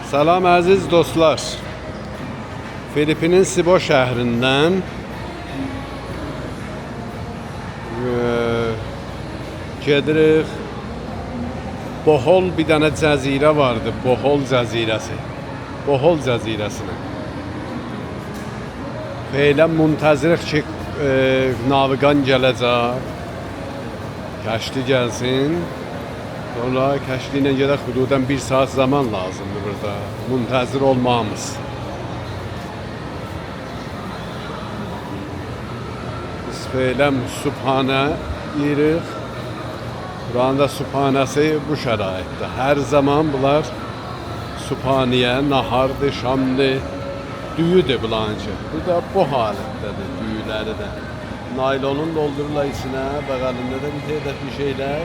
Salam əziz dostlar. Filipinin Sibo şəhrindən gedirik. Bohol bir dənə cəzirə vardı. Bohol cəzirəsi. Bohol cəzirəsinə. Feylən müntəzirik ki, navigan gələcək. Kəşti gəlsin. Sonra kəşti ilə gedək, hududən 1 saat zaman lazımdır burada. Müntəzir olmamız. Biz feylən Subhanə yeyirik. Buranın da Subhanəsi bu şəraitdə. Hər zaman bunlar Subhaniyə, nahardır, şamdır, düyüdür bulanca. Bu da bu halətdədir, düyüləri də. Naylonun doldururlar içinə, bəğəlində də bir şeylər.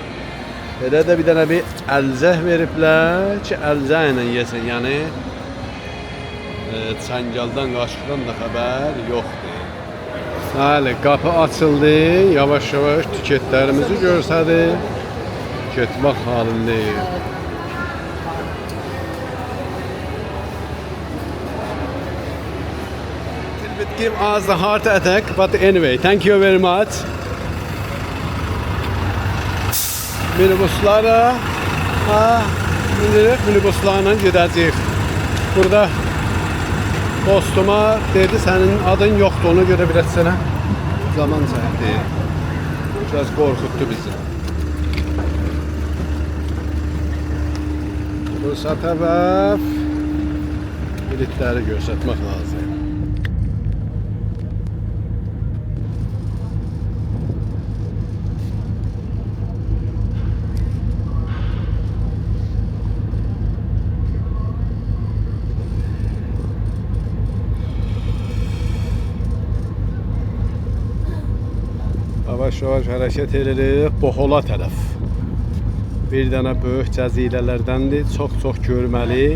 Elə də bir dənə bir əlcək veriblər ki, əlcək ilə yesin. Yəni, çəngaldan, qaşıqdan da xəbər yoxdur. Bəli, qapı açıldı. Yavaş-yavaş tiketlərimizi görsədir. Getmək halindəyik. It give us a heart attack, but anyway, thank you very much. Minibuslara minibuslarla gedəcəyik. Burada dostuma dedi, sənin adın yoxdur, onu görə biraz sənə zaman çəkdi. Biraz qorxutdu bizi. Bursa tərəf biletləri göstərmək lazım. Yavaş-yavaş hərəkət edirik Bohola tərəf. Bir dənə böyük cəzirələrdəndir, çox görməli.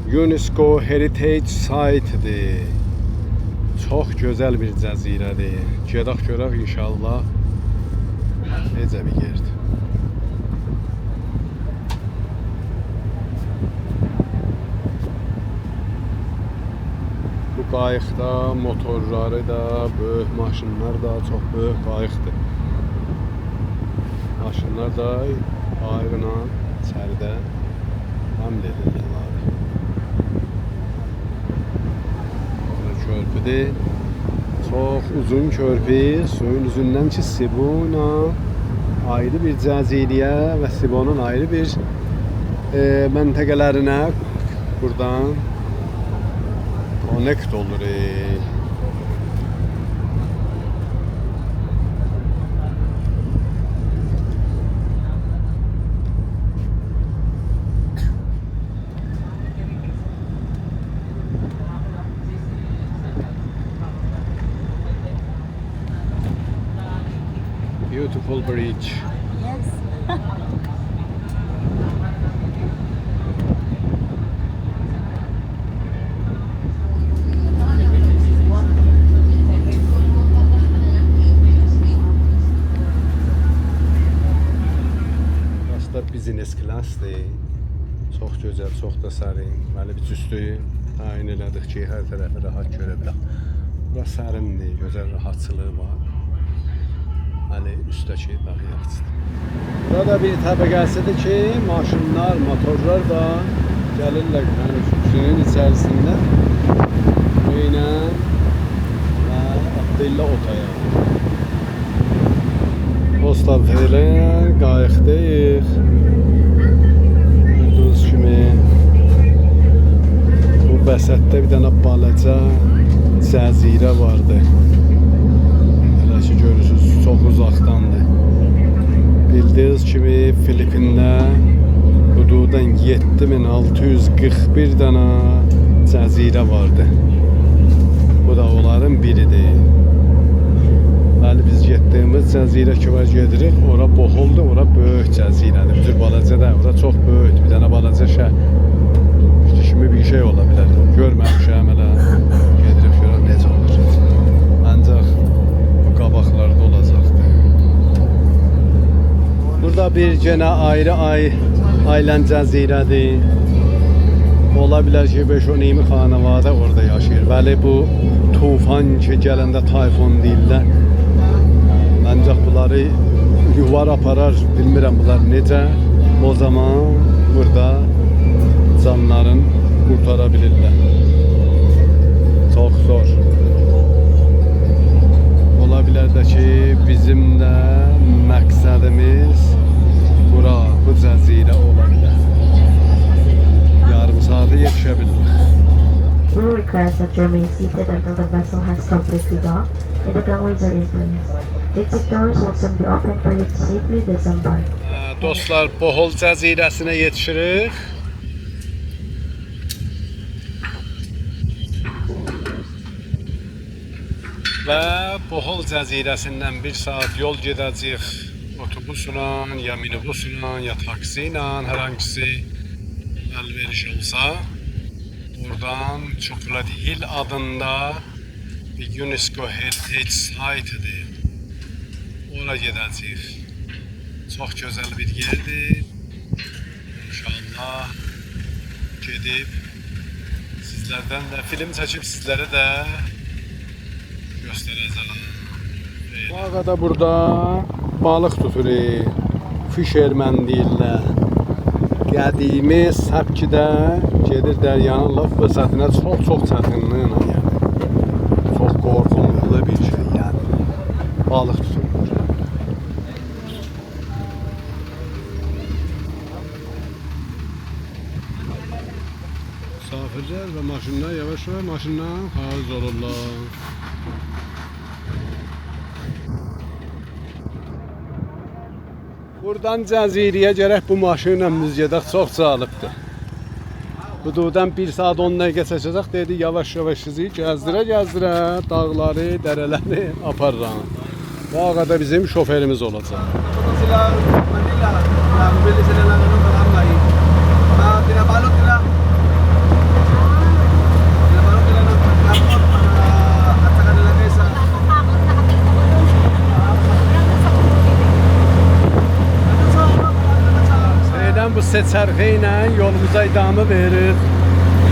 UNESCO Heritage Site-dir. Çox gözəl bir cəzirədir. Gedək görək inşallah necə bir yerdir. Bu qayıqda motorları da, böyük maşınlar da, çox böyük qayıqdır. Maşınlar da qayıqla içəridə həml edirlər. Körpüdür. Çox uzun körpü, suyun üzündən ki, Sibona ayrı bir cəziriyə və Sibonun ayrı bir məntəqələrinə buradan connect olur. Beautiful bridge. Yes. Business classdır. Çox gözəl, çox da sərin. Deməli, biz üstü təyin elədik ki, hər tərəfi rahat görə bilək. Bura sərindir, gözəl rahatçılığı var. Deməli, üstdəki dağ yaxçıdır. Burada bir təbəqəsidir ki, maşınlar, motorlar da gəlirlər suyun içərisində. Böylə və atlayırlar otaya. Dostlar, feylən qayıqdayıq. Gördüyünüz kimi bu vəsətdə bir dənə balaca cəzirə vardı. Elə ki, görürsünüz, çox uzaqdandır. Bildiyiniz kimi Filipində hududan 7641 dənə cəzirə vardı. Bu da onların biridir. Bəli, biz getdiyimiz cəzirə ki var gedirik, ora Boholdur, ora böyük cəzirədir. Bir balaca da, ora çox böyükdür. Bir dənə balaca şəhər. Kimi bir şey ola bilər. Görməmişəm hələ. Gedirib görək necə olur. Ancaq bu qabaqlarda olacaqdır. Burada bir genə ayrı aylan cəzirədir. Ola bilər ki, 5-10 xanəvadə orada yaşayır. Bəli, bu tufan ki, gələndə tayfun deyirlər. Ancaq bunları yuvar aparar, bilmirəm bunlar necə. O zaman burada canların qurtara bilirlər. Çox zor. Ola bilər də ki, bizim də məqsədimiz bura, bu cəzirə ola bilər. Yarım saate yetişə bilirik. We request that you remain seated until the vessel has completely docked and the gangways are in place. Exit doors will soon be open for you to safely disembark. Dostlar, Bohol cəzirəsinə yetişirik. Və Bohol cəzirəsindən 1 saat yol gedəcəyik. Otobusla, ya minibusla, ya taksi ilə, hər hangisi əlveriş olsa. Buradan Chocolate Hill adında bir UNESCO Heritage Site-dir. Ora gedəcəyik. Çox gözəl bir yerdir. İnşallah gedib sizlərdən də film çəkib sizlərə də göstərəcəm. Bu arada burada balıq tuturuq. Fisherman deyirlər. Qədimi səbkidə gedir dəryanın laf vəsətinə çox çətinliklə yəni. Çox qorxunlu bir şey yəni. Balıq tuturlar. Misafirlər və maşınlar yavaş-yavaş maşından xaric olurlar. Buradan cəziriyə gərək bu maşınla biz gedək, çox cəlibdir. Hududan 1 saat 10 dəqiqə çəkəcək, dedi yavaş-yavaş sizi gəzdirə-gəzdirə dağları, dərələri aparıram. Bu arada bizim şoferimiz olacaq. Bu seçərxə ilə yolumuza idamı verir.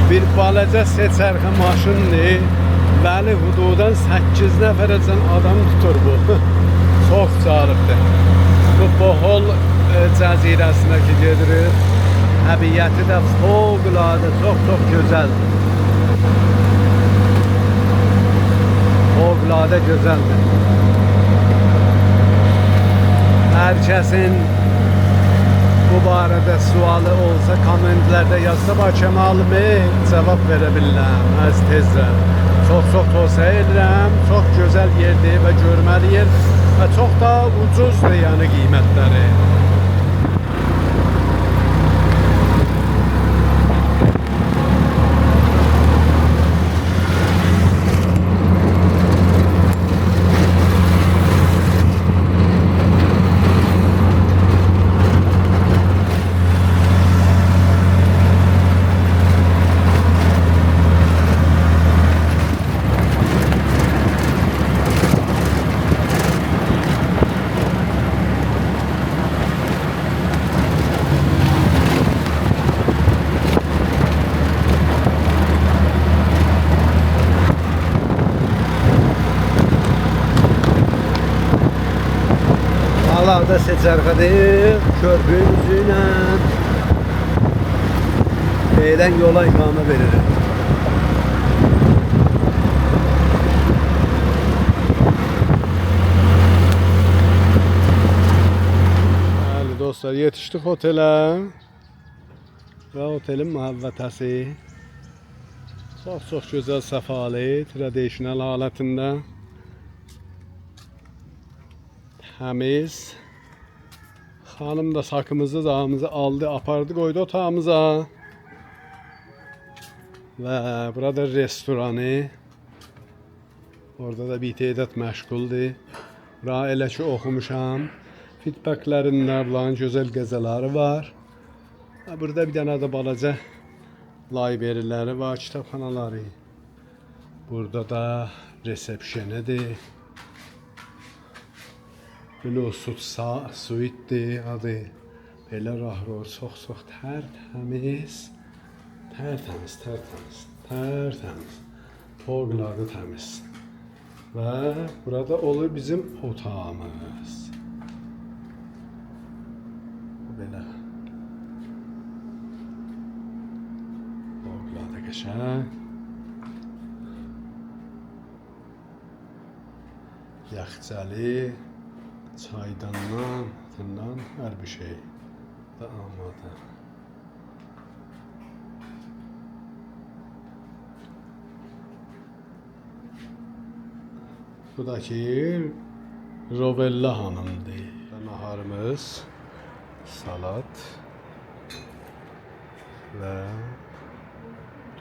Bir balaca seçərxə maşındır. Bəli, hududan 8 nəfərəcən adam tutur bu. Çox cəlibdir. Bu Bohol cəzirəsinə ki gedirik. Təbiəti də fövqəladə, çox gözəldir. Fövqəladə gözəldir. Hər kəsin bu barədə sualı olsa kommentlərdə yazsa Kəmalıma cavab verə bilirəm az tezdən. Çox tövsiyə edirəm. Çox gözəl yerdir və görməli yer və çox da ucuzdur yəni qiymətləri. Hal-hazırda seçərxədir, körpünün üzü ilə Beydən yola iqamə veririk. Bəli dostlar, yetişdik otelə və otelin mühəbbətəsi çox gözəl səfalı, tradisional halətində. Təmiz. Xanım da sakımızı, dağımızı aldı, apardı, qoydu otağımıza. Və burada restoranı. Orada da bir tədad məşğuldur. Bura elə ki oxumuşam. Feedbacklərində bunların gözəl qəzələri var. Və burada bir dənə də balaca layiberiləri var, kitabxanaları. Burada da resepsiyonidir. Blue Suite adı. Belə rahro çox tərtəmiz. Tertemiz, tertemiz, tertemiz. Fevkalade temiz. Ve burada olur bizim otağımız. Böyle. Fevkalade qəşəng. Yaxçəli, çaydandan, her bir şey da amade. Bu da ki Rovella hanımdır. Naharımız, salat ve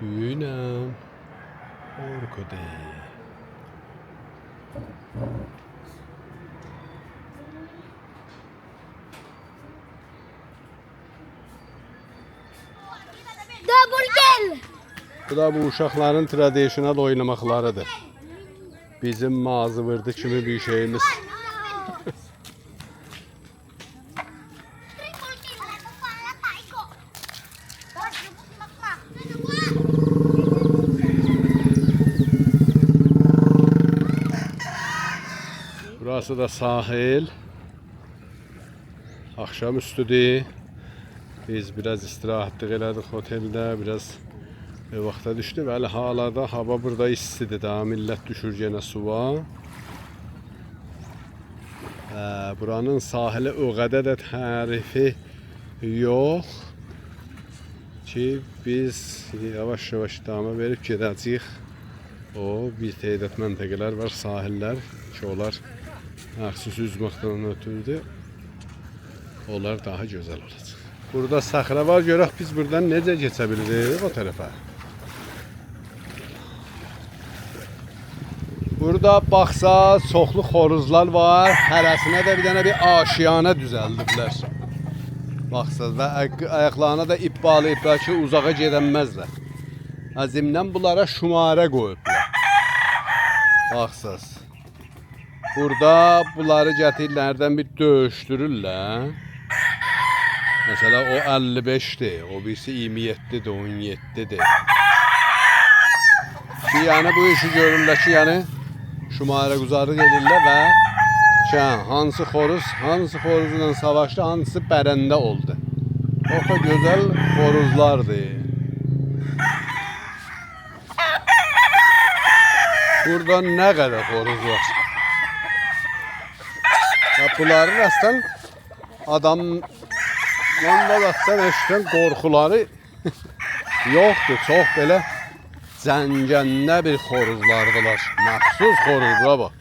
düğünüm orkudu. Double kill. Bu da bu uşaqların tradisional oynamaqlarıdır. Bizim mazıvırdı kimi bir şeyimiz. Burası da sahil. Akşamüstüdür. Biz biraz istirahatlık elədik otelde, biraz vaxta düşdü və hala hava burada istidir. Daha millət düşür yenə suya. Buranın sahili o qədər də tərifi yox ki biz yavaş-yavaş dama verib gedəcəyik. O bir tədad məntəqələr var, sahillər ki onlar məxsus üzməkdən ötürüdür. Onlar daha gözəl olacaq. Burada səxrə var, görək biz buradan necə keçə bilirik o tərəfə. Burada baxsa çoxlu xoruzlar var. Hərəsinə də bir dənə bir aşiyana düzəldiblər. Baxsaz və ayaqlarına da ip bağlayıblar ki uzağa gedənməzlər. Azimdən bunlara şumarə qoyublar. Baxsaz. Burada bunları gətirirlərdən bir döyüşdürürlər. Mesela o 55'ti, o birisi 27'di, 17'di. Ki yani bu işi görürlər ki yani şumarəguzarlıq edirlər və ki hansı xoruzla savaşdı, hansı bərəndə oldu. Çox da gözəl xoruzlardı. Burada nə qədər xoruz var. Bunların əslən adam Onlardan eşitən qorxuları yoxdur. Çox belə zəngəndə bir xoruzlardılar. Məxsus xoruzlar bax.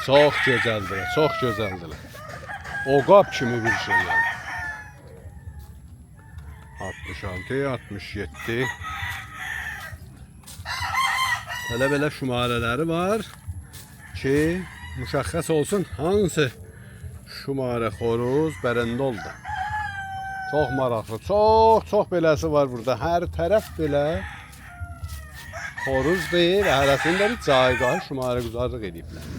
Çox gözəldilər, çox gözəldilər. Oqab kimi bir şey yəni. 66, 67. Belə şumarələri var ki müşəxəs olsun hansı şumarə xoruz bərəndə oldu. Çox maraqlı, çox beləsi var burada. Hər tərəf belə xoruz deyil, hərəsində bir caygahı şumarəguzarlıq ediblər.